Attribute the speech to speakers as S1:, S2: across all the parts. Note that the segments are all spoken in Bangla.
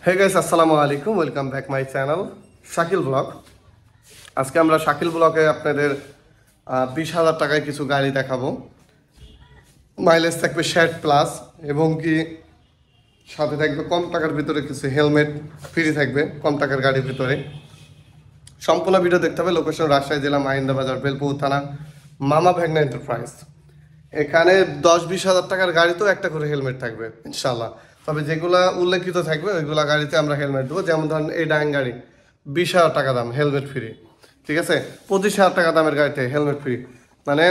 S1: হে গাইস, আসসালামু আলাইকুম। Welcome back my channel Shakil blog. আজকে আমরা শাকিল ব্লগে আপনাদের 20,000 টাকায় কিছু গাড়ি দেখাবো। মাইলেজ থাকবে 60+ এবং কি সাথে থাকবে কম টাকার ভিতরে কিছু হেলমেট ফ্রি থাকবে কম টাকার গাড়ির ভিতরে। সম্পূর্ণ ভিডিও দেখতে হবে। লোকেশন রাজশাহী জেলা মাহিন্দা বাজার, বেলপুর থানা, মামা ভ্যাগনা এন্টারপ্রাইজ। এখানে 10-20 হাজার টাকার গাড়িতেও একটা করে হেলমেট থাকবে ইনশাল্লাহ। তবে যেগুলা উল্লেখিত থাকবে ওইগুলা গাড়িতে আমরা হেলমেট দেবো। যেমন ধরেন এই ডাইং গাড়ি 20,000 টাকা দাম, হেলমেট ফ্রি। ঠিক আছে, 25,000 টাকা দামের গাড়িতে হেলমেট ফ্রি। মানে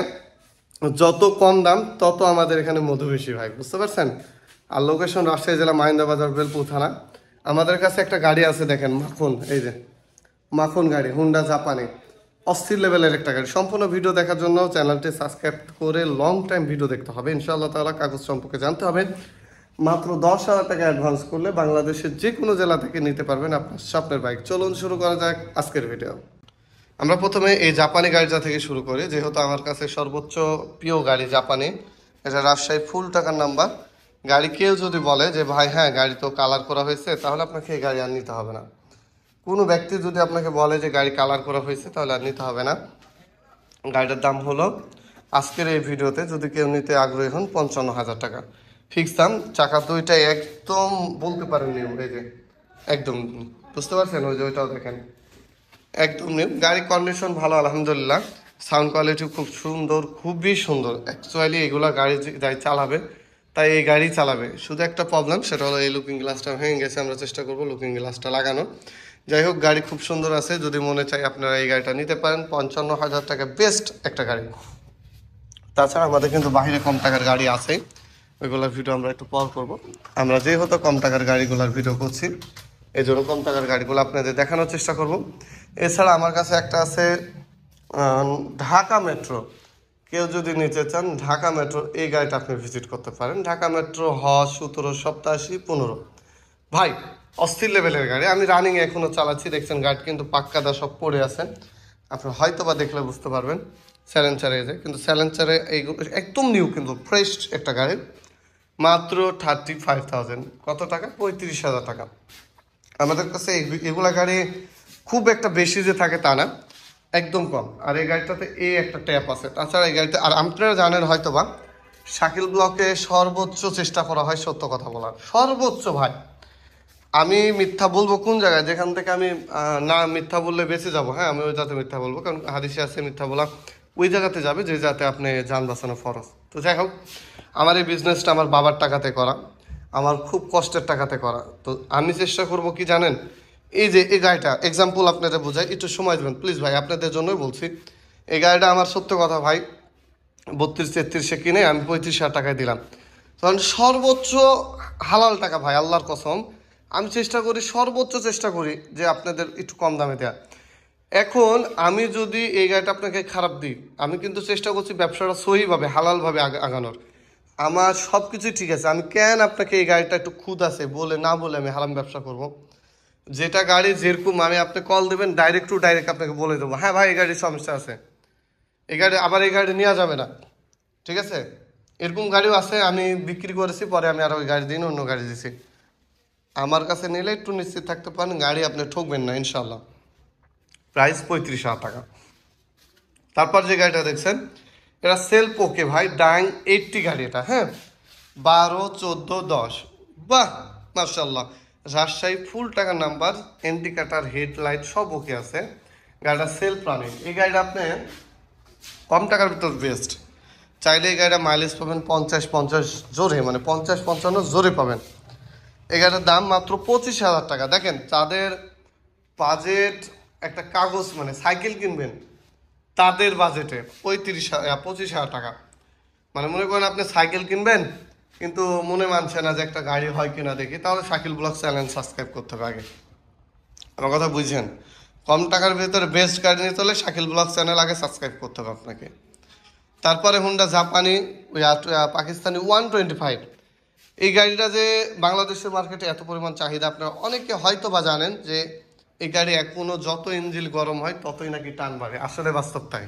S1: যত কম দাম তত আমাদের এখানে মধু বেশি ভাই, বুঝতে পারছেন। আর লোকেশন রাজশাহী জেলা মাহিন্দা বাজার, বেলপুর থানা। আমাদের কাছে একটা গাড়ি আছে দেখেন, মাখন, এই যে মাখন গাড়ি, হুন্ডা জাপানি, অস্থির লেভেলের একটা গাড়ি। সম্পূর্ণ ভিডিও দেখার জন্য চ্যানেলটি সাবস্ক্রাইব করে লং টাইম ভিডিও দেখতে হবে ইনশাআল্লাহ তাআলা। কাগজ সম্পর্কে জানতে হবে। মাত্র 10,000 টাকা অ্যাডভান্স করলে বাংলাদেশের যে কোনো জেলা থেকে নিতে পারবেন আপনার স্বপ্নের বাইক। চলুন শুরু করা যাক আজকের ভিডিও। আমরা প্রথমে এই জাপানি গাড়িটা থেকে শুরু করি, যেহেতু আমার কাছে সর্বোচ্চ প্রিয় গাড়ি জাপানি। এটা রাজশাহী ফুল টাকার নাম্বার গাড়ি। কেউ যদি বলে যে ভাই হ্যাঁ গাড়ি তো কালার করা হয়েছে, তাহলে আপনাকে এই গাড়ি আর নিতে হবে না। কোনো ব্যক্তি যদি আপনাকে বলে যে গাড়ি কালার করা হয়েছে, তাহলে আর নিতে হবে না। গাড়িটার দাম হলো আজকের এই ভিডিওতে, যদি কেউ নিতে আগ্রহী হন, 55,000 টাকা ফিক্স দাম। চাকা দুইটা একদম বলতে পারেন নিউ, এই যে একদম, বুঝতে পারছেন, ওই যে ওইটাও দেখেন একদম নিউ। গাড়ি কন্ডিশন ভালো আলহামদুলিল্লাহ। সাউন্ড কোয়ালিটি খুব সুন্দর, খুবই সুন্দর। অ্যাকচুয়ালি এগুলা গাড়ি যাই চালাবে তাই এই গাড়ি চালাবে। শুধু একটা প্রবলেম, সেটা হলো এই লুকিং গ্লাসটা ভেঙে গেছে। আমরা চেষ্টা করবো লুকিং গ্লাসটা লাগানো। যাই হোক, গাড়ি খুব সুন্দর আছে। যদি মনে চাই আপনারা এই গাড়িটা নিতে পারেন। 55,000 টাকা বেস্ট একটা গাড়ি। তাছাড়া আমাদের কিন্তু বাইরে কম টাকার গাড়ি আছে, ওইগুলোর ভিডিও আমরা একটু পর করব। আমরা যেহেতু কম টাকার গাড়িগুলোর ভিডিও করছি, এই জন্য কম টাকার গাড়িগুলো আপনাদের দেখানোর চেষ্টা করব। এছাড়া আমার কাছে একটা আছে ঢাকা মেট্রো। কেউ যদি নিতে চান ঢাকা মেট্রো, এই গাড়িটা আপনি ভিজিট করতে পারেন। ঢাকা মেট্রো 1787-15 ভাই, অস্থির লেভেলের গাড়ি। আমি রানিংয়ে এখনও চালাচ্ছি, দেখছেন গাড়ি কিন্তু পাক্কা দা সব পড়ে আছে। আপনি হয়তো বা দেখলে বুঝতে পারবেন। স্যালেঞ্চারে এই যে, কিন্তু স্যালেঞ্চারে এইগুলো একদম নিউ, কিন্তু ফ্রেশ একটা গাড়ি। মাত্র 35,000। কত টাকা? 35,000 টাকা। আমাদের কাছে এগুলা গাড়ি খুব একটা বেশি যে থাকে তা না, একদম কম। আর এই গাড়িটাতে এই একটা ট্যাপ আছে। তাছাড়া এই গাড়িতে, আর আপনারা জানেন হয়তো বা, শাকিল ব্লকে সর্বোচ্চ চেষ্টা করা হয় সত্য কথা বলার, সর্বোচ্চ ভাই। আমি মিথ্যা বলবো কোন জায়গায়, যেখান থেকে আমি না মিথ্যা বললে বেঁচে যাবো, হ্যাঁ আমি ওই জায়গাতে মিথ্যা বলবো। কারণ হাদিসে আছে মিথ্যা বলা ওই জায়গাতে যাবে যে যাতে আপনি যান বাঁচানো ফরজ। তো যাই হোক, আমার এই বিজনেসটা আমার বাবার টাকাতে করা, আমার খুব কষ্টের টাকাতে করা। তো আমি চেষ্টা করব কি জানেন, এই যে এই গাড়িটা এক্সাম্পল আপনাদের বোঝাই, একটু সময় দেবেন প্লিজ ভাই, আপনাদের জন্যই বলছি। এই গাড়িটা আমার সত্য কথা ভাই 32-33-এ কিনে আমি 35,000 টাকায় দিলাম। তখন সর্বোচ্চ হালাল টাকা ভাই, আল্লাহর কসম। আমি চেষ্টা করি, সর্বোচ্চ চেষ্টা করি যে আপনাদের একটু কম দামে দেওয়া। এখন আমি যদি এই গাড়িটা আপনাকে খারাপ দিই, আমি কিন্তু চেষ্টা করছি ব্যবসাটা সহিভাবে হালালভাবে আগানোর। আমার সব কিছুই ঠিক আছে, আমি কেন আপনাকে এই গাড়িটা একটু খুদ আছে বলে না বলে আমি হারাম ব্যবসা করব। যেটা গাড়ি যেরকম আমি, আপনি কল দেবেন ডাইরেক্ট টু ডাইরেক্ট আপনাকে বলে দেবো, হ্যাঁ ভাই এই গাড়ির সমস্যা আছে, এই গাড়ি আবার এই গাড়ি নেওয়া যাবে না। ঠিক আছে, এরকম গাড়িও আছে। আমি বিক্রি করেছি, পরে আমি আর ওই গাড়ি দিন অন্য গাড়ি দিছি। আমার কাছে নিলে একটু নিশ্চিত থাকতে পারেন, গাড়ি আপনি ঠকবেন না ইনশাল্লাহ। প্রাইস 35,000 টাকা। তারপর যে গাড়িটা দেখছেন, এটা সেলফ ওকে ভাই, ডাং 80 গাড়ি এটা, হ্যাঁ 12, 14, 10। বাহ মার্শাল্লাহ, রাজশাহী ফুল টাকার নাম্বার, ইন্ডিকেটার হেডলাইট সব ওকে আছে। গাড়িটা সেলফ রানিং। এই গাড়িটা আপনি কম টাকার ভিতর বেস্ট। চাইলে এই গাড়িটা মাইলেজ পাবেন 50-50 জোরে, মানে 50-55 জোরে পাবেন। এই গাড়িটার দাম মাত্র 25,000 টাকা। দেখেন, তাদের বাজেট একটা কাগজ, মানে সাইকেল কিনবেন তাদের বাজেটে 25,000 টাকা। মানে মনে করেন আপনি সাইকেল কিনবেন, কিন্তু মনে মানছে না যে একটা গাড়ি হয় কিনা দেখি, তাহলে শাকিল ব্লগ চ্যানেল সাবস্ক্রাইব করতে হবে আগে। আমার কথা বুঝছেন? কম টাকার ভিতরে বেস্ট গাড়ি নিতে হলে শাকিল ব্লগ চ্যানেল আগে সাবস্ক্রাইব করতে হবে আপনাকে। তারপরে হুন্ডা জাপানি, ওই পাকিস্তানি 125। এই গাড়িটা যে বাংলাদেশের মার্কেটে এত পরিমাণ চাহিদা, আপনারা অনেকে হয়তো বা জানেন যে এই গাড়ি এখনও যত ইঞ্জিন গরম হয় ততই নাকি টান বাড়ে। আসলে বাস্তব তাই।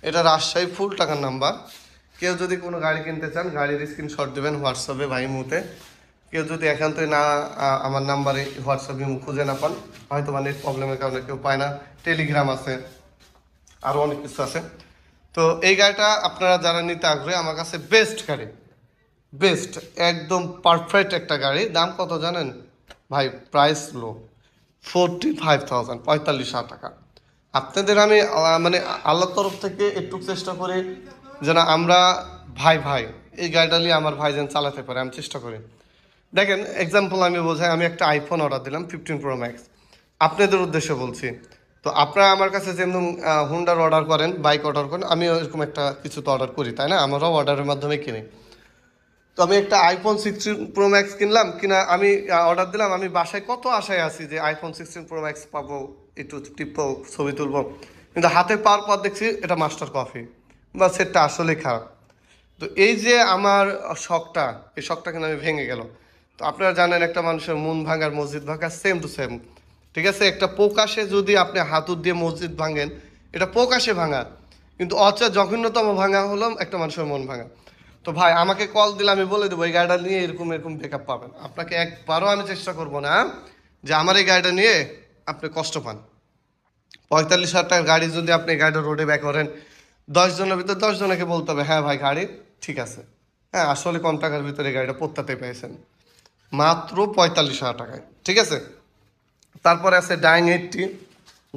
S1: এটা রাজশাহী ফুল টাকার নাম্বার। কেউ যদি কোনো গাড়ি কিনতে চান, গাড়ির স্ক্রিনশট দেবেন হোয়াটসঅ্যাপে ভাই মুহূর্তে, কেউ যদি একান্তই না আমার নাম্বারে হোয়াটসঅ্যাপে খুঁজে না পান, হয়তো নেট প্রবলেমের কারণে কেউ পায় না, টেলিগ্রাম আছে, আরও অনেক কিছু আছে। তো এই গাড়িটা আপনারা যারা নিতে আগ্রহী, আমার কাছে বেস্ট গাড়ি, বেস্ট একদম পারফেক্ট একটা গাড়ি। দাম কত জানেন ভাই? প্রাইস লো, 45,000, 45,000 টাকা। আপনাদের আমি মানে আল্লাহর তরফ থেকে একটু চেষ্টা করি যেন আমরা ভাই ভাই এই গাড়িটা নিয়ে আমার ভাই যেন চালাতে পারে, আমি চেষ্টা করি। দেখেন এক্সাম্পল আমি বোঝাই, আমি একটা আইফোন অর্ডার দিলাম 15 Pro Max, আপনাদের উদ্দেশ্যে বলছি। তো আপনারা আমার কাছে যেমন হুন্ডার অর্ডার করেন, বাইক অর্ডার করেন, আমি এরকম একটা কিছু তো অর্ডার করি, তাই না? আমরাও অর্ডারের মাধ্যমে কিনি। তো আমি একটা আইফোন 16 Pro Max কিনলাম, কিনা আমি অর্ডার দিলাম, আমি বাসায় কত আশায় আছি যে আইফোন 16 Pro Max পাবো, একটু টিপবো, ছবি তুলবো, কিন্তু হাতে পাওয়ার পর দেখছি এটা মাস্টার কফি বা সেটটা আসলেই খারাপ। তো এই যে আমার শখটা, এই শখটা কিন্তু আমি ভেঙে গেল। তো আপনারা জানেন একটা মানুষের মন ভাঙার মসজিদ ভাঙা সেম টু সেম, ঠিক আছে? একটা প্রকাশে যদি আপনি হাতুর দিয়ে মসজিদ ভাঙেন, এটা প্রকাশে ভাঙা, কিন্তু জঘন্যতম ভাঙা হলো একটা মানুষের মন ভাঙা। তো ভাই আমাকে কল দিলে আমি বলে দেবো এই গাড়িটা নিয়ে এরকম এরকম ব্যাকআপ পাবেন। আপনাকে একবারও আমি চেষ্টা করব না যে আমার এই গাড়িটা নিয়ে আপনি কষ্ট পান। 45,000 টাকার গাড়ি যদি আপনি গাড়িটা রোডে ব্যাক করেন, 10 জনের ভিতরে 10 জনকে বলতে হবে হ্যাঁ ভাই গাড়ি ঠিক আছে, হ্যাঁ আসলে কম টাকার ভিতরে গাড়িটা পত্তাতে পেয়েছেন মাত্র 45,000 টাকায়, ঠিক আছে? তারপরে আছে ডাইং 80,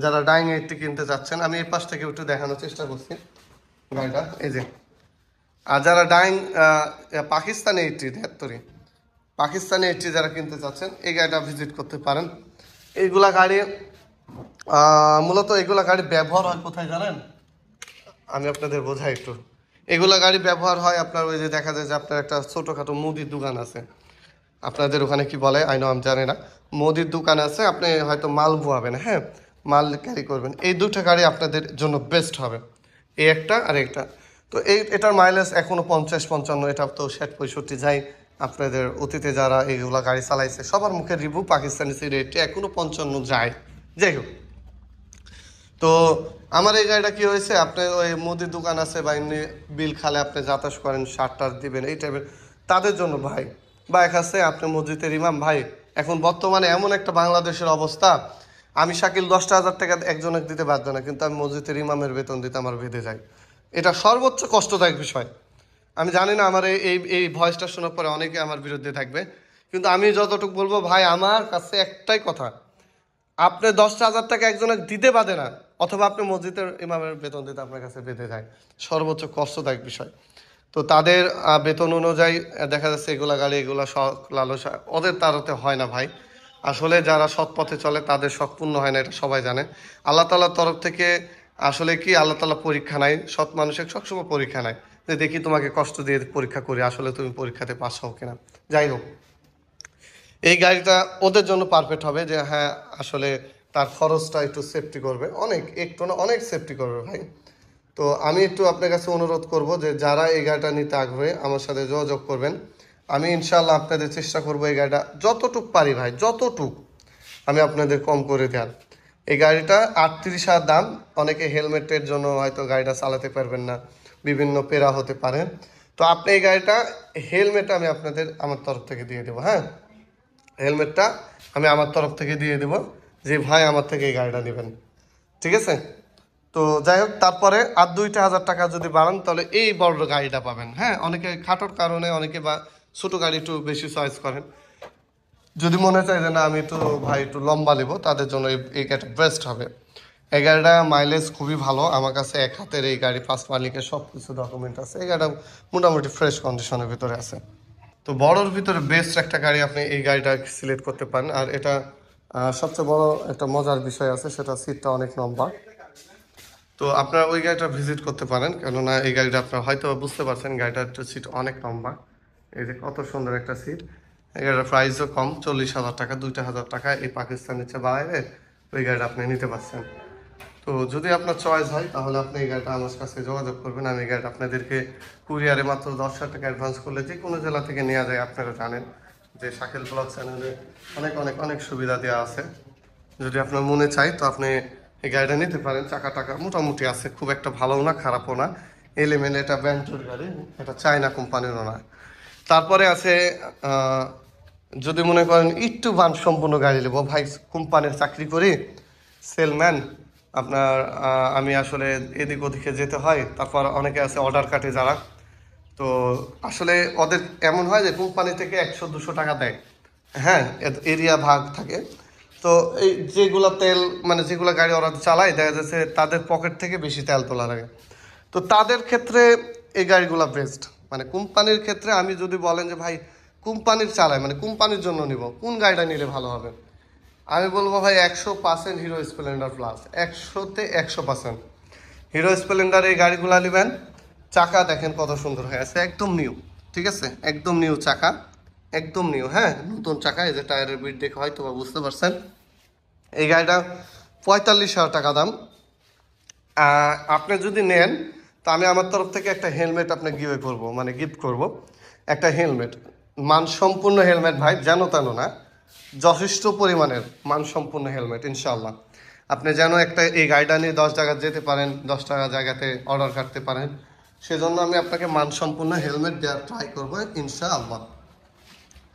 S1: যারা ডাইং 80 কিনতে চাচ্ছেন, আমি এই পাশ থেকে একটু দেখানোর চেষ্টা করছি গাড়িটা, এই যে। আর যারা ডাইং পাকিস্তানি 80, 73 পাকিস্তানি 80 যারা কিনতে চাচ্ছেন, এই গাড়িটা ভিজিট করতে পারেন। এইগুলা গাড়ি মূলত এগুলা গাড়ি ব্যবহার হয় কোথায় জানেন? আমি আপনাদের বোঝাই একটু। এগুলা গাড়ি ব্যবহার হয় আপনার ওই যে দেখা যায় যে আপনার একটা ছোটোখাটো মুদির দোকান আছে, আপনাদের ওখানে কি বলে আই নো আমি জানি না, মুদির দোকান আছে, আপনি হয়তো মাল বোয়াবেন, হ্যাঁ মাল ক্যারি করবেন, এই দুটো গাড়ি আপনাদের জন্য বেস্ট হবে, এই একটা আর একটা। তো এটার মাইলেজ এখনও 50-55, এটা তো 60-65 যায়। আপনাদের অতীতে যারা এইগুলা গাড়ি চালাইছে সবার মুখে রিভিউ পাকিস্তানি সিরিয়ালটি এখনও 55 যায়। যাই হোক, তো আমার এই গাড়িটা কি হয়েছে, আপনি ওই মুদির দোকান আছে বা এমনি বিল খালে আপনি যাতায়াত করেন, সার দিবেন এই টাইপের, তাদের জন্য ভাই। বাইক আছে, আপনি মসজিদের ইমাম ভাই, এখন বর্তমানে এমন একটা বাংলাদেশের অবস্থা, আমি শাকিল 10,000 টাকা একজনের দিতে বাধ্য না, কিন্তু আমি মসজিদের ইমামের বেতন দিতে আমার বেঁধে যায়। এটা সর্বোচ্চ কষ্টদায়ক বিষয়। আমি জানি না আমার এই এই ভয়েসটা শোনার পরে অনেকে আমার বিরুদ্ধে থাকবে, কিন্তু আমি যতটুকু বলবো ভাই, আমার কাছে একটাই কথা, আপনি 10,000 টাকা একজনের দিতে বাদে না, অথবা আপনি মসজিদের ইমামের বেতন দিতে আপনার কাছে বেঁধে যায়, সর্বোচ্চ কষ্টদায়ক বিষয়। তো তাদের বেতন অনুযায়ী দেখা যাচ্ছে এগুলা গাড়ি, এগুলা শখ লালসা ওদের তাড়াতে হয় না ভাই। আসলে যারা সৎ পথে চলে তাদের শখ পূর্ণ হয় না, এটা সবাই জানে। আল্লাহ তাআলার তরফ থেকে আসলে কি আল্লাহ তাআলা পরীক্ষা নাই, সৎ মানুষের সবসময় পরীক্ষা নাই, যে দেখি তোমাকে কষ্ট দিয়ে পরীক্ষা করি আসলে তুমি পরীক্ষাতে পাস হও কিনা। যাই হোক, এই গাড়িটা ওদের জন্য পারফেক্ট হবে, যে হ্যাঁ আসলে তার খরচটা একটু সেফটি করবে, অনেক একটু না অনেক সেফটি করবে ভাই। তো আমি একটু আপনার কাছে অনুরোধ করব যে যারা এই গাড়িটা নিতে আগ্রহী আমার সাথে যোগাযোগ করবেন। আমি ইনশাল্লাহ আপনাদের চেষ্টা করব এই গাড়িটা যতটুক পারি ভাই, যতটুক আমি আপনাদের কম করে দেওয়ার। এই গাড়িটা 38,000 দাম। অনেকে হেলমেটের জন্য হয়তো গাড়িটা চালাতে পারবেন না, বিভিন্ন পেরা হতে পারে। তো আপনি এই গাড়িটা হেলমেট আমি আপনাদের আমার তরফ থেকে দিয়ে দেবো, হ্যাঁ হেলমেটটা আমি আমার তরফ থেকে দিয়ে দেবো, যে ভাই আমার থেকে এই গাড়িটা নেবেন, ঠিক আছে? তো যাই হোক, তারপরে আর 2,000 টাকা যদি বাড়ান তাহলে এই বড় গাড়িটা পাবেন। হ্যাঁ অনেকে খাটোর কারণে অনেকে বা ছোটো গাড়ি একটু বেশি চয়েস করেন, যদি মনে চায় যে না আমি একটু ভাই একটু লম্বা নেবো, তাদের জন্য এই গাড়িটা বেস্ট হবে। এই গাড়িটা মাইলেজ খুবই ভালো, আমার কাছে এক হাতের এই গাড়ি, 5 মালিকের সব কিছু ডকুমেন্ট আছে, এই গাড়িটা মোটামুটি ফ্রেশ কন্ডিশনের ভিতরে আছে। তো বড়োর ভিতরে বেস্ট একটা গাড়ি, আপনি এই গাড়িটা সিলেক্ট করতে পারেন। আর এটা সবচেয়ে বড় একটা মজার বিষয় আছে, সেটা সিটটা অনেক লম্বা। তো আপনারা ওই গাড়িটা ভিজিট করতে পারেন, কেননা এই গাড়িটা আপনারা হয়তো বুঝতে পারছেন গাড়িটার সিট অনেক লম্বা। এই যে কত সুন্দর একটা সিট। এই গাড়িটার প্রাইসও কম, 40,000 টাকা, 2,000 টাকা এই পাকিস্তানের চেয়ে বাড়াইলে ওই গাড়িটা আপনি নিতে পারছেন। তো যদি আপনার চয়েস হয় তাহলে আপনি এই গাড়িটা আমার কাছে যোগাযোগ করবেন। আমি এই গাড়িটা আপনাদেরকে কুরিয়ারে মাত্র 10,000 টাকা অ্যাডভান্স করলে যে কোনো জেলা থেকে নেওয়া যায়। আপনারা জানেন যে শাকিল ব্লগ চ্যানেলে অনেক অনেক অনেক সুবিধা দেওয়া আছে। যদি আপনার মনে চাই তো আপনি এই গাড়িটা নিতে পারেন। চাকা টাকা মোটামুটি আছে, খুব একটা ভালো না খারাপও না, এলিমেন্ট, এটা ব্যান্ডোর গাড়ি, এটা চায়না কোম্পানিরও না। তারপরে আছে যদি মনে করেন একটু মানসম্পন্ন গাড়ি নেবো ভাই, কোম্পানির চাকরি করি, সেলম্যান, আপনার আমি আসলে এদিক ওদিকে যেতে হয়, তারপর অনেকে আছে অর্ডার কাটে যারা, তো আসলে ওদের এমন হয় যে কোম্পানি থেকে 100-200 টাকা দেয়, হ্যাঁ, এরিয়া ভাগ থাকে। তো এই যেগুলো তেল মানে যেগুলো গাড়ি ওরা চালায় দেখা যাচ্ছে তাদের পকেট থেকে বেশি তেল তোলা লাগে। তো তাদের ক্ষেত্রে এই গাড়িগুলো বেস্ট। মানে কোম্পানির ক্ষেত্রে আমি যদি বলেন যে ভাই কোম্পানির চালায় মানে কোম্পানির জন্য নিব, কোন গাড়িটা নিলে ভালো হবে, আমি বলবো ভাই 100% হিরো স্প্লেন্ডার প্লাস, 100-তে 100% হিরো স্প্লেন্ডার এই গাড়িগুলো নেবেন। চাকা দেখেন কত সুন্দর হয়ে আছে, একদম নিউ, ঠিক আছে, একদম নিউ চাকা, একদম নিউ, হ্যাঁ, নতুন চাকা। এই যে টায়ারের বিট দেখে হয়তো বা বুঝতে পারছেন। এই গাড়িটা 45,000 টাকা দাম। আপনি যদি নেন তো আমি আমার তরফ থেকে একটা হেলমেট আপনাকে গিভ করবো, মানে গিফট করব একটা হেলমেট, মানসম্পন্ন হেলমেট ভাই, যেন তেন না, যথেষ্ট পরিমাণের মানসম্পন্ন হেলমেট ইনশাল্লাহ। আপনি যেন একটা এই গাড়িটা নিয়ে 10 জায়গায় যেতে পারেন, 10 টাকা জায়গাতে অর্ডার কাটতে পারেন, সেজন্য আমি আপনাকে মানসম্পন্ন হেলমেট দেওয়ার ট্রাই করবো ইনশাআল্লাহ।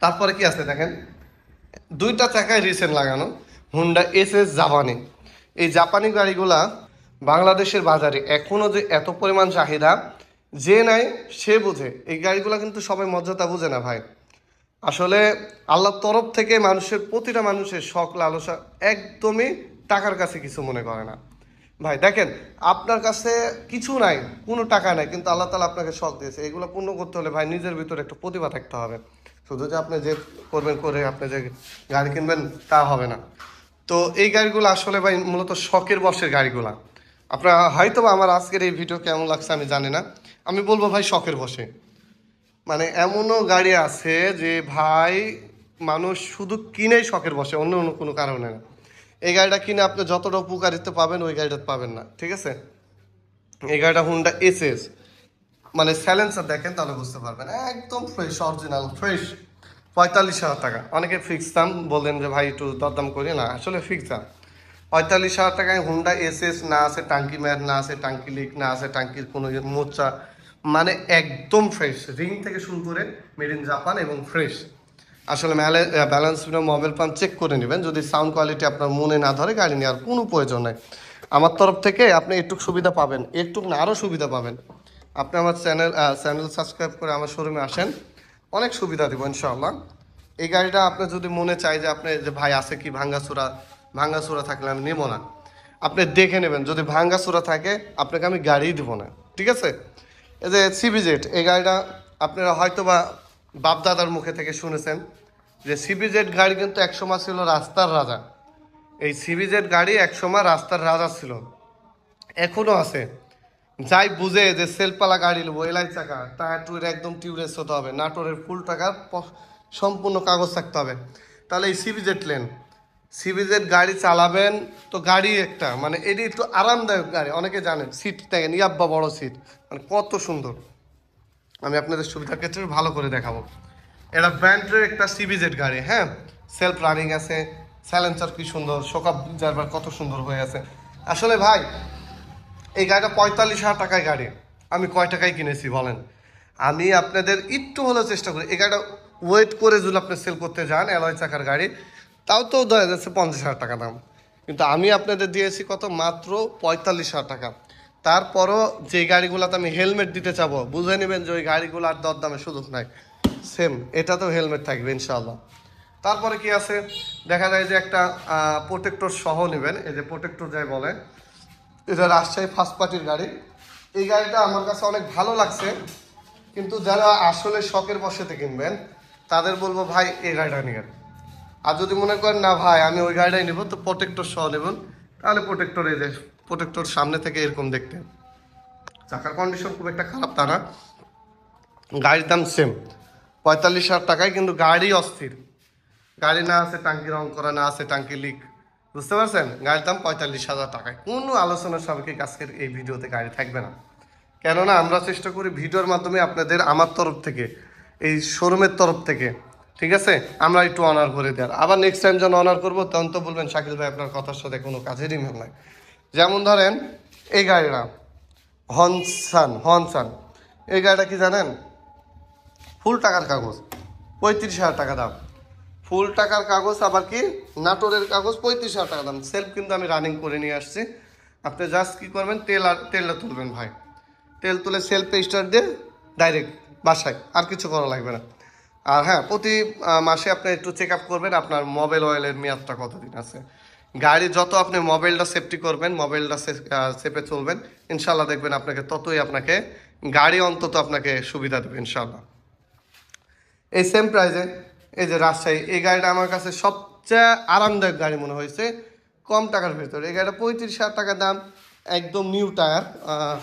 S1: তারপরে কি আছে দেখেন, দুইটা চাকায় রিসেন্ট লাগানো হুন্ডা এসএস জাপানি। এই জাপানি গাড়িগুলা বাংলাদেশের বাজারে এখনও যে এত পরিমাণ চাহিদা, যে নাই সে বুঝে। এই গাড়িগুলা কিন্তু সবাই মর্যাদা বুঝে না ভাই। আসলে আল্লাহর তরফ থেকে মানুষের, প্রতিটা মানুষের শখ লালসা একদমই টাকার কাছে কিছু মনে করে না ভাই। দেখেন আপনার কাছে কিছু নাই, কোনো টাকা নাই, কিন্তু আল্লাহ তাআলা আপনাকে শখ দিয়েছে, এগুলো পূর্ণ করতে হলে ভাই নিজের ভিতরে একটা প্রতিভা থাকতে হবে। শুধু যে আপনি যে করবেন করে আপনি যে গাড়ি কিনবেন তা হবে না। তো এই গাড়িগুলো আসলে ভাই মূলত শখের বশের গাড়িগুলা। আপনার হয়তো বা আমার আজকের এই ভিডিও কেমন লাগছে আমি জানি না, আমি বলবো ভাই শখের বশে। মানে এমনও গাড়ি আছে যে ভাই মানুষ শুধু কিনেই শখের বসে, অন্য অন্য কোনো কারণে না। এই গাড়িটা কিনে আপনি যতটা উপকারিতা পাবেন ওই গাড়িটা পাবেন না, ঠিক আছে। এই গাড়িটা হুন্ডা এসএস, মানে স্যালেন্সার দেখেন তাহলে বুঝতে পারবেন, একদম ফ্রেশ, অরিজিনাল ফ্রেশ। 45,000 টাকা। অনেকে ফিক্স দাম বললেন যে ভাই একটু দরদাম করি, না আসলে ফিক্স দাম 45,000 টাকায় হুন্ডা এসএস, না আছে টাঙ্কি ম্যাট, না আছে টাঙ্কি লিক, না আছে টাঙ্কির কোনো মোচা, মানে একদম ফ্রেশ, রিং থেকে শুরু করে মেড ইন জাপান এবং ফ্রেশ। আসলে ব্যালেন্স মোবাইল পাম্প চেক করে নেবেন, যদি সাউন্ড কোয়ালিটি আপনার মনে না ধরে গাড়ি নেওয়ার কোনো প্রয়োজন নেই। আমার তরফ থেকে আপনি একটু সুবিধা পাবেন, একটু না আরও সুবিধা পাবেন। আপনি আমার চ্যানেল সাবস্ক্রাইব করে আমার শোরুমে আসেন, অনেক সুবিধা দেবো ইনশাআল্লাহ। এই গাড়িটা আপনার যদি মনে চায় যে আপনি যে ভাই আছে কি ভাঙ্গাচোরা থাকলে আমি নেবো না, আপনি দেখে নেবেন, যদি ভাঙ্গাচোরা থাকে আপনাকে আমি গাড়িই দেবো না, ঠিক আছে। এই যে সিবিজেড, এই গাড়িটা আপনারা হয়তো বা বাপদাদার মুখে থেকে শুনেছেন যে সিবিজেড গাড়ি কিন্তু একসময় ছিল রাস্তার রাজা। এই সিবিজেড গাড়ি একসময় রাস্তার রাজা ছিল, এখনও আছে। যাই বুঝে যে সেলপালা গাড়ি নেবো, এলাই চাকা, টায়ার টুয়ের একদম টিউরেস হতে হবে, নাটোরের ফুল টাকার সম্পূর্ণ কাগজ থাকতে হবে, তাহলে এই সিবিজেড গাড়ি চালাবেন। তো গাড়ি একটা মানে এটি একটু আরামদায়ক গাড়ি, অনেকে জানেন সিট দেখেন, ইয়াব্বা বড় সিট, মানে কত সুন্দর। আমি আপনাদের সুবিধার ক্ষেত্রে ভালো করে দেখাবো। এটা ব্র্যান্ডের একটা সিবিজেড গাড়ি, হ্যাঁ, সেলফ রানিং আছে, সাইলেন্সার কি সুন্দর, শোকআপ জারবার কত সুন্দর হয়ে আছে। আসলে ভাই এই গাড়িটা 45,000 টাকায় গাড়ি, আমি কয় টাকায় কিনেছি বলেন। আমি আপনাদের একটু হলেও চেষ্টা করি, এই গাড়িটা ওয়েট করে যদি আপনি সেল করতে যান অ্যালয় চাকার গাড়ি, তাও তো দেখা যাচ্ছে 50,000 টাকা দাম, কিন্তু আমি আপনাদের দিয়েছি কত, মাত্র 45,000 টাকা। তারপরও যে গাড়িগুলোতে আমি হেলমেট দিতে চাবো, বুঝে নেবেন যে ওই গাড়িগুলো আর দরদামের সুযোগ নাই, সেম এটাতেও হেলমেট থাকবে ইনশাআল্লাহ। তারপরে কি আছে দেখা যায় যে একটা প্রোটেক্টর সহ নেবেন, এই যে প্রোটেক্টর যাই বলে, এটা রাজশাহী ফার্স্ট পার্টির গাড়ি। এই গাড়িটা আমার কাছে অনেক ভালো লাগছে, কিন্তু যারা আসলে শখের বশেতে কিনবেন তাদের বলবো ভাই এই গাড়িটা নিয়ে। আর যদি মনে করেন না ভাই আমি ওই গাড়িটাই নেবো, তো প্রোটেক্টর সহ নেবেন, তাহলে প্রোটেক্টর, এই যে প্রোটেক্টর সামনে থেকে এরকম দেখতে, চাকার কন্ডিশন খুব একটা খারাপ তা না, গাড়ির দাম সেম 45,000 টাকায়, কিন্তু গাড়ি অস্থির। গাড়ি না আছে টাঙ্কি রং করা, না আছে টাঙ্কি লিক, বুঝতে পারছেন। গাড়ির দাম 45,000 টাকায়। কোনো আলোচনা সাপেক্ষে আজকের এই ভিডিওতে গাড়ি থাকবে না, কেননা আমরা চেষ্টা করি ভিডিওর মাধ্যমে আপনাদের আমার তরফ থেকে, এই শোরুমের তরফ থেকে, ঠিক আছে, আমরা একটু অনার করে দেওয়ার। আবার নেক্সট টাইম যখন অনার করবো তখন তো বলবেন শাকিল ভাই আপনার কথার সাথে কোনো কাজেরই মিল নাই। যেমন ধরেন এই গাড়িটা হনসান, এই গাড়িটা কি জানেন, ফুল টাকার কাগজ, 35,000 টাকা দাম। ফুল টাকার কাগজ, আবার কি নাটোরের কাগজ 35,000 টাকা দাম। সেলফ কিন্তু আমি রানিং করে নিয়ে আসছি। আপনি জাস্ট কী করবেন, তেলটা তুলবেন ভাই, তেল তুলে সেলফে স্টার্ট দিয়ে ডাইরেক্ট বাসায়, আর কিছু করা লাগবে না। আর হ্যাঁ, প্রতি মাসে আপনি একটু চেক আপ করবেন আপনার মোবাইল অয়েলের মেয়াদটা কতদিন আছে। গাড়ি যত আপনি মোবাইলটা সেফটি করবেন, মোবাইলটা সেফে চলবেন, ইনশাল্লাহ দেখবেন ততই আপনাকে গাড়ি অন্তত আপনাকে সুবিধা দেবে ইনশাল্লাহ। এই সেম প্রাইসে এই যে রাজশাহী, এই গাড়িটা আমার কাছে সবচেয়ে আরামদায়ক গাড়ি মনে হয়েছে কম টাকার ভেতরে। এই গাড়িটা 35,000 টাকা দাম, একদম নিউ টায়ার,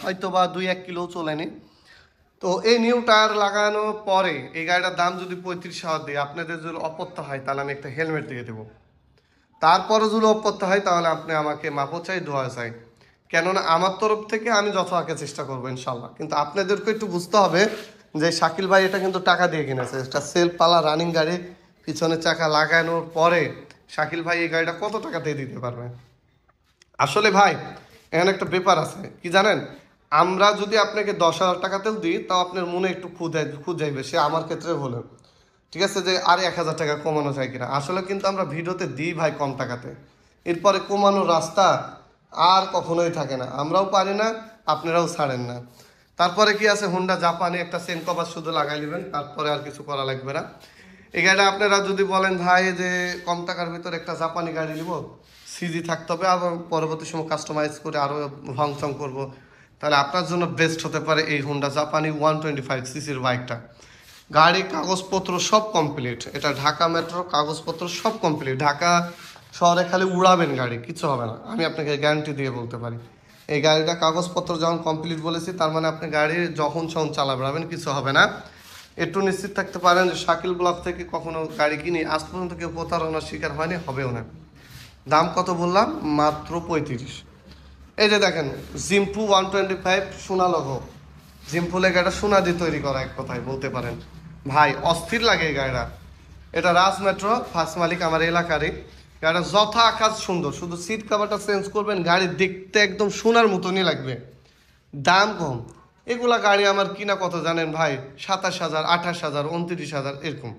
S1: হয়তো বা 2-1 কিলো চলেনি। তো এই নিউ টায়ার লাগানোর পরে এই গাড়িটার দাম যদি 35,000 দিই, আপনাদের যদি অপত্য হয় তাহলে আমি একটা হেলমেট দিয়ে দেবো। তারপরে যদি অপত্য হয় তাহলে আপনি আমাকে মাপও চাই, দোয়া চাই, কেননা আমার তরফ থেকে আমি যথাকে চেষ্টা করবো ইনশাল্লাহ। কিন্তু আপনাদেরকে একটু বুঝতে হবে যে শাকিল ভাই এটা কিন্তু টাকা দিয়ে কিনেছে, এটা সেলফ পালা রানিং গাড়ি, পিছনে চাকা লাগানোর পরে শাকিল ভাই এই গাড়িটা কত টাকা দিয়ে দিতে পারবে। আসলে ভাই এখানে একটা ব্যাপার আছে কি জানেন, আমরা যদি আপনাকে 10,000 টাকাতেও দিই তাও আপনার মনে একটু খুঁজাইবে, সে আমার ক্ষেত্রে হলো, ঠিক আছে, যে আর 1,000 টাকা কমানো যায় কিনা। আসলে কিন্তু আমরা ভিডিওতে দিই ভাই কম টাকাতে, এরপরে কমানোর রাস্তা আর কখনোই থাকে না, আমরাও পারি না, আপনারাও ছাড়েন না। তারপরে কি আছে, হুন্ডা জাপানি একটা চেন কভার শুধু লাগাই নেবেন, তারপরে আর কিছু করা লাগবে না। এই গাড়িটা আপনারা যদি বলেন ভাই যে কম টাকার ভিতরে একটা জাপানি গাড়ি নিব, সিজি থাকতে হবে, আবার পরবর্তী সময় কাস্টমাইজ করে আরও ভংচং করব, তাহলে আপনার জন্য বেস্ট হতে পারে এই হুন্ডা জাপানি 125 সিসির বাইকটা। গাড়ি কাগজপত্র সব কমপ্লিট, এটা ঢাকা মেট্রো, কাগজপত্র সব কমপ্লিট। ঢাকা শহরে খালি উড়াবেন গাড়ি, কিছু হবে না, আমি আপনাকে গ্যারান্টি দিয়ে বলতে পারি। এই গাড়িটা কাগজপত্র যখন কমপ্লিট বলেছি তার মানে আপনি গাড়ি যখন চালাবেন, কিছু হবে না। একটু নিশ্চিত থাকতে পারেন যে শাকিল ব্লক থেকে কখনো গাড়ি কিনি আজ পর্যন্ত কেউ প্রতারণার শিকার হয়নি, হবেও না। দাম কত বললাম, মাত্র 35। এই যে দেখেন জিম্পু 125 সোনা লোহ, জিম্পু লেগাটা সোনা দিয়ে তৈরি করা, এক কথায় বলতে পারেন ভাই অস্থির লাগে এই গাড়িটা। এটা রাজ মেট্রো, ফার্স্ট মালিক আমার এলাকারই। গাড়িটা যথা আকাশ সুন্দর, শুধু সিট কভারটা চেঞ্জ করবেন, গাড়ি দেখতে একদম সোনার মতনই লাগবে। দাম কম, এগুলা গাড়ি আমার কিনা কত জানেন ভাই, 27,000, 28,000, 29,000 এরকম।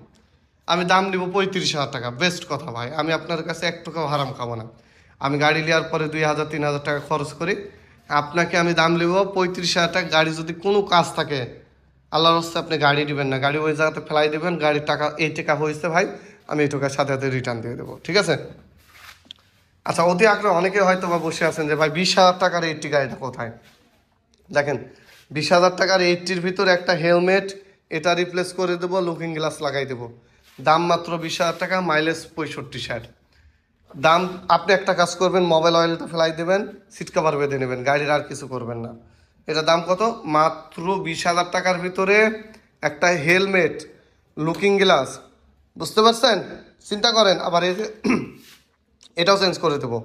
S1: আমি দাম নিব 35,000 টাকা, বেস্ট কথা ভাই, আমি আপনার কাছে 1 টাকাও হারাম খাবো না। আমি গাড়ি নেওয়ার পরে 2,000-3,000 টাকা খরচ করি, আপনাকে আমি দাম নেব 35,000 টাকা। গাড়ি যদি কোনো কাজ থাকে আল্লাহর রাস্তায় আপনি গাড়ি দিবেন না, গাড়ি ওই জায়গাতে ফেলাই দেবেন, গাড়ির টাকা এই টাকা হয়েছে ভাই, আমি এই টাকার সাথে সাথে রিটার্ন দিয়ে দেবো, ঠিক আছে। আচ্ছা, অতি আগ্রহ অনেকে হয়তো বা বসে আছেন যে ভাই 20,000 টাকার 80 গাড়িটা কোথায়। দেখেন 20,000 টাকার 80-র ভিতরে একটা হেলমেট এটা রিপ্লেস করে দেবো, লুকিং গ্লাস লাগাই দেবো, দাম মাত্র 20,000 টাকা, মাইলেজ 65-60। দাম আপনি একটা কাজ করবেন, মোবাইল অয়েলটা ফেলাই দেবেন, সিট কভার বেঁধে নেবেন, গাড়ির আর কিছু করবেন না। এটা দাম কত, মাত্র 20,000 টাকার ভিতরে একটা হেলমেট, লুকিং গ্লাস, বুঝতে পারছেন, চিন্তা করেন। আবার এই যে এটাও চেঞ্জ করে দেবো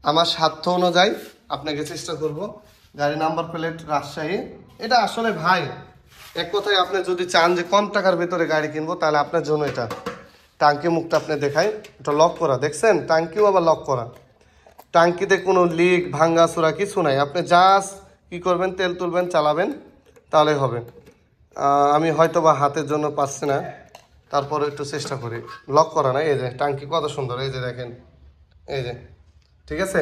S1: আমার সাধ্য অনুযায়ী, আপনাকে চেষ্টা করব। গাড়ি নাম্বার প্লেট রাজশাহী। এটা আসলে ভাই এক কথায় আপনি যদি চান যে কম টাকার ভিতরে গাড়ি কিনবো তাহলে আপনার জন্য এটা। টাঙ্কি মুখটা আপনি দেখাই, এটা লক করা, দেখছেন টাঙ্কিও আবার লক করা, টাঙ্কিতে কোনো লিক ভাঙ্গা চোরা কিছু নাই। আপনি জাস্ট কী করবেন, তেল তুলবেন, চালাবেন, তাহলে হবে। আমি হয়তো বা হাতের জন্য পাচ্ছি না, তারপরে একটু চেষ্টা করি। লক করা না, এই যে টাঙ্কি কত সুন্দর, এই যে দেখেন, এই যে, ঠিক আছে,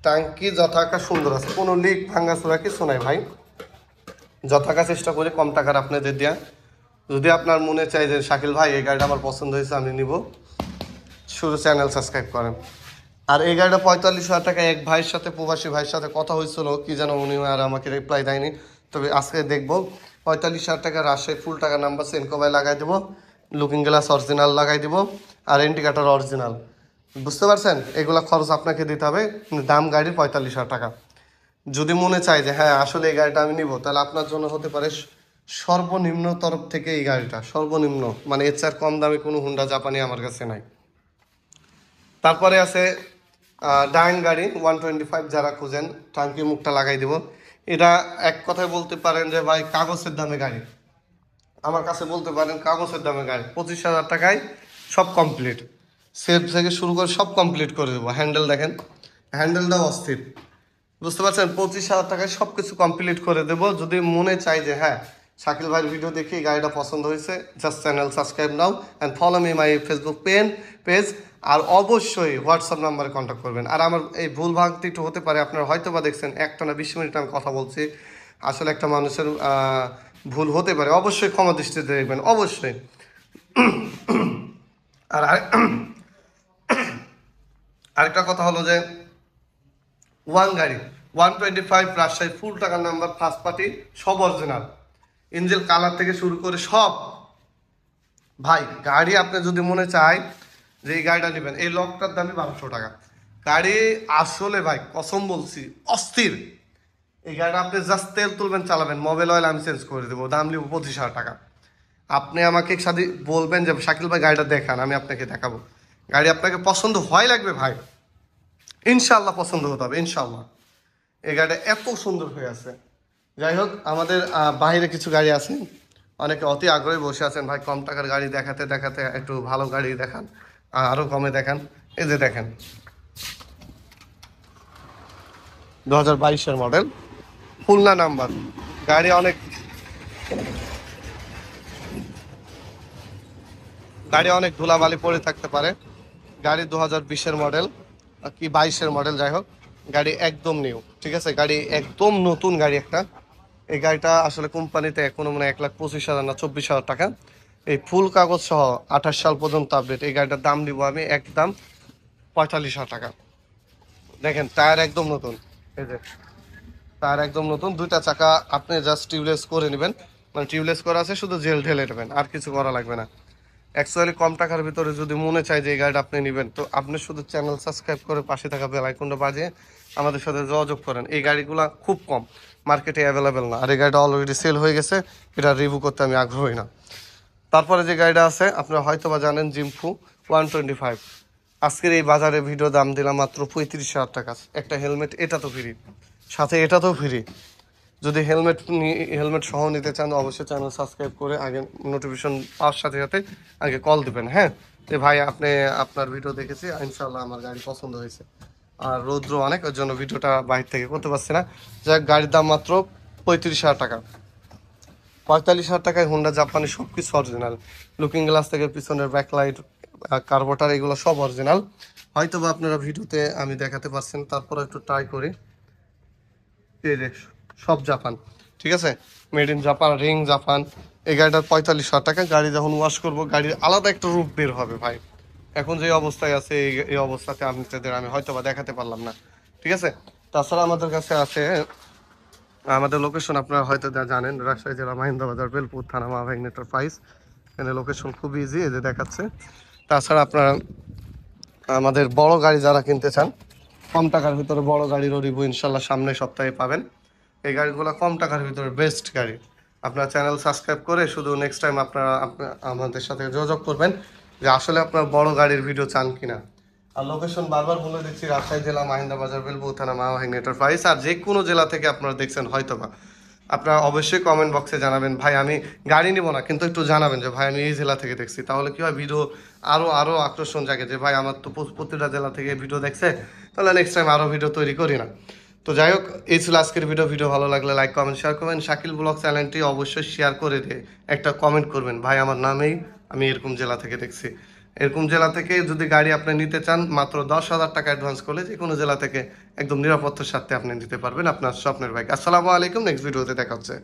S1: টাঙ্কি যথাকা সুন্দর আছে, কোনো লিক ভাঙ্গা চোরা কিছু নাই ভাই। যথাকা চেষ্টা করি কম টাকার আপনাদের দেওয়া। যদি আপনার মনে চাই যে শাকিল ভাই এই গাড়িটা আমার পছন্দ হয়েছে আমি নিব, শুধু চ্যানেল সাবস্ক্রাইব করেন। আর এই গাড়িটা 45,000 টাকা, এক ভাইয়ের সাথে, প্রবাসী ভাইয়ের সাথে কথা হয়েছিল, কি যেন উনি আর আমাকে রিপ্লাই দেয়নি, তবে আজকে দেখবো। 45,000 টাকা, রাজশাহী, ফুল টাকা নাম্বার, সেনকোবাই লাগাই দেবো, লুকিং গ্লাস অরিজিনাল লাগাই দেবো, আর ইন্ডিকেটার অরিজিনাল, বুঝতে পারছেন। এগুলো খরচ আপনাকে দিতে হবে, দাম গাড়ির 45,000 টাকা। যদি মনে চায় যে হ্যাঁ আসলে এই গাড়িটা আমি নিব, তাহলে আপনার জন্য হতে পারে সর্বনিম্ন তরফ থেকে এই গাড়িটা, সর্বনিম্ন মানে এর চেয়ে কম দামে কোনো হুন্ডা জাপানি আমার কাছে নাই। তারপরে আছে ডাইং গাড়ি 125, যারা খুঁজেন, টাঙ্কি মুখটা লাগাই দেব। এটা এক কথায় বলতে পারেন যে ভাই কাগজের দামে গাড়ি, আমার কাছে বলতে পারেন কাগজের দামে গাড়ি। 25,000 টাকায় সব কমপ্লিট, সেফ থেকে শুরু করে সব কমপ্লিট করে দেবো। হ্যান্ডেল দেখেন, হ্যান্ডেলটাও অস্থির, বুঝতে পারছেন। 25,000 টাকায় সব কিছু কমপ্লিট করে দেবো। যদি মনে চাই যে হ্যাঁ শাকিল ভাইয়ের ভিডিও দেখে গাড়িটা পছন্দ হয়েছে, just channel subscribe now and follow me my Facebook page. আর অবশ্যই হোয়াটসঅ্যাপ নাম্বারে কন্ট্যাক্ট করবেন। আর আমার এই ভুল ভাঙতে একটু হতে পারে, আপনারা হয়তো বা দেখছেন 1 টানা 20 মিনিট আমি কথা বলছি, আসলে একটা মানুষের ভুল হতে পারে, অবশ্যই ক্ষমা দৃষ্টিতে দেখবেন অবশ্যই। আর আরেকটা কথা হলো যে গাড়ি 125 রাজশাহী ফুল টাকার নাম্বার, ফার্স্ট পার্টি, সব অরিজিনাল, ইঞ্জিন কালার থেকে শুরু করে সব। ভাই গাড়ি আপনি যদি মনে চায় যে এই গাড়িটা নেবেন, এই লকটার দামই 1200 টাকা। গাড়ি আসলে ভাই কসম বলছি অস্থির। এই গাড়িটা আপনি জাস্ট তেল তুলবেন, চালাবেন, মোবাইল অয়েল আমি চেঞ্জ করে দেবো, দাম নিব 25,000 টাকা। আপনি আমাকে সাথে বলবেন যে শাকিল ভাই গাড়িটা দেখান, আমি আপনাকে দেখাবো। গাড়ি আপনাকে পছন্দ হয় লাগবে ভাই, ইনশাল্লাহ পছন্দ হতে হবে ইনশাল্লাহ। এই গাড়িটা এত সুন্দর হয়ে আছে। যাই হোক, আমাদের বাইরে কিছু গাড়ি আছে, অনেকে অতি আগ্রহী বসে আছেন ভাই কম টাকার গাড়ি দেখাতে দেখাতে একটু ভালো গাড়ি দেখান, আরও কমে দেখান। এই যে দেখেন 2022-এর মডেল, খুলনা নাম্বার। গাড়ি অনেক ধুলাবালি পড়ে থাকতে পারে। গাড়ি 2020-এর মডেল কি 22-এর মডেল, যাই হোক গাড়ি একদম নিউ, ঠিক আছে, গাড়ি একদম নতুন গাড়ি একটা। এই গাড়িটা আসলে কোম্পানিতে এখনো মানে 1,25,000 না 24,000 টাকা, এই ফুল কাগজ সহ 28 সাল পর্যন্ত আপডেট। এই গাড়িটার দাম দিব আমি একদম 45,000 টাকা। দেখেন টায়ার একদম নতুন, এই যে টায়ার একদম নতুন, 2টা চাকা আপনি জাস্ট টিউবলেস করে নেবেন, মানে টিউবলেস করা আছে, শুধু জেল ঢেলে নেবেন, আর কিছু করা লাগবে না। অ্যাকচুয়ালি কম টাকার ভিতরে যদি মনে চায় যে এই গাড়িটা আপনি নেবেন, তো আপনি শুধু চ্যানেল সাবস্ক্রাইব করে পাশে থাকা বেল আইকনটা বাজিয়ে আমাদের সাথে যোগাযোগ করেন। এই গাড়িগুলো খুব কম, মার্কেটে অ্যাভেলেবেল না। আর এই গাড়িটা অলরেডি সেল হয়ে গেছে, এটা রিভিউ করতে আমি আগ্রহী না। তারপরে যে গাড়িটা আছে আপনারা হয়তো বা জানেন, জিম্ফু 125। আজকের এই বাজারে ভিডিও দাম দিলাম মাত্র 35,000 টাকা। একটা হেলমেট, এটা তো ফ্রি, সাথে এটা তো ফ্রি। যদি হেলমেট সহ নিতে চান অবশ্যই চ্যানেল সাবস্ক্রাইব করে আগে নোটিফিকেশন পাওয়ার সাথে সাথে আগে কল দিবেন। হ্যাঁ, যে ভাই আপনার ভিডিও দেখেছি, ইনশাল্লাহ আমার গাড়ি পছন্দ হয়েছে। আর রৌদ্র অনেক, ওর জন্য ভিডিওটা বাইরে থেকে করতে পারছি না। যাক, গাড়ির দাম মাত্র 35,000 টাকা। 45,000 টাকায় হোন্ডা জাপানি, সব কিছু অরিজিনাল, লুকিং গ্লাস থেকে পিছনের ব্যাকলাইট, কার্বোটার, এগুলো সব অরিজিনাল। হয়তো বা আপনারা ভিডিওতে আমি দেখাতে পারছেন, তারপর একটু ট্রাই করি। সব জাপান, ঠিক আছে, made in Japan, ring Japan. এই গাড়িটার 45,000 টাকা। গাড়ি যখন ওয়াশ করবো গাড়ির আলাদা একটা রূপ বের হবে ভাই। এখন যে অবস্থায় আছে এই অবস্থাতে আপনাদের আমি হয়তো বা দেখাতে পারলাম না, ঠিক আছে। তাছাড়া আমাদের কাছে আছে, আমাদের লোকেশন আপনারা হয়তো জানেন, রাজশাহী জেলা মাহিন্দাবাজার, বেলপুর থানা, মাহবাগ এন্টারপ্রাইজ। এখানে লোকেশন খুব ইজি, এই যে দেখাচ্ছে। তাছাড়া আপনারা আমাদের বড় গাড়ি যারা কিনতে চান, কম টাকার ভিতরে বড় গাড়িরও রিভিউ ইনশাল্লাহ সামনের সপ্তাহে পাবেন। এই গাড়িগুলো কম টাকার ভিতরে বেস্ট গাড়ি। আপনার চ্যানেল সাবস্ক্রাইব করে শুধু নেক্সট টাইম আপনারা আমাদের সাথে যোগাযোগ করবেন যে আসলে আপনার বড় গাড়ির ভিডিও চান কিনা। আর লোকেশন বারবার বলে দিচ্ছি, রাজশাহী জেলা মাহিন্দাবাজার, বেলপুর থানা, মাহবাগ এন্টারপ্রাইজ। আর যে কোনো জেলা থেকে আপনারা দেখছেন হয়তোবা, আপনারা অবশ্যই কমেন্ট বক্সে জানাবেন ভাই আমি গাড়ি নিব না, কিন্তু একটু জানাবেন যে ভাই আমি এই জেলা থেকে দেখছি। তাহলে কি হয়, ভিডিও আরও আকর্ষণ জাগে যে ভাই আমার তো প্রতিটা জেলা থেকে ভিডিও দেখছে, তাহলে নেক্সট টাইম আরও ভিডিও তৈরি করি না। তো যাই হোক, এই ছিল আজকের ভিডিও ভালো লাগলে লাইক কমেন্ট শেয়ার করবেন। শাকিল ব্লগ চ্যানেলটি অবশ্যই শেয়ার করে দিয়ে একটা কমেন্ট করবেন, ভাই আমার নামেই আমি এরকম জেলা থেকে দেখছি। এরকম জেলা থেকে যদি গাড়ি আপনি নিতে চান, মাত্র 10,000 টাকা অ্যাডভান্স করলে যে কোনো জেলা থেকে একদম নিরাপত্তার সাথে আপনি নিতে পারবেন আপনার স্বপ্নের বাইক। আসসালামু আলাইকুম, নেক্সট ভিডিওতে দেখা হচ্ছে।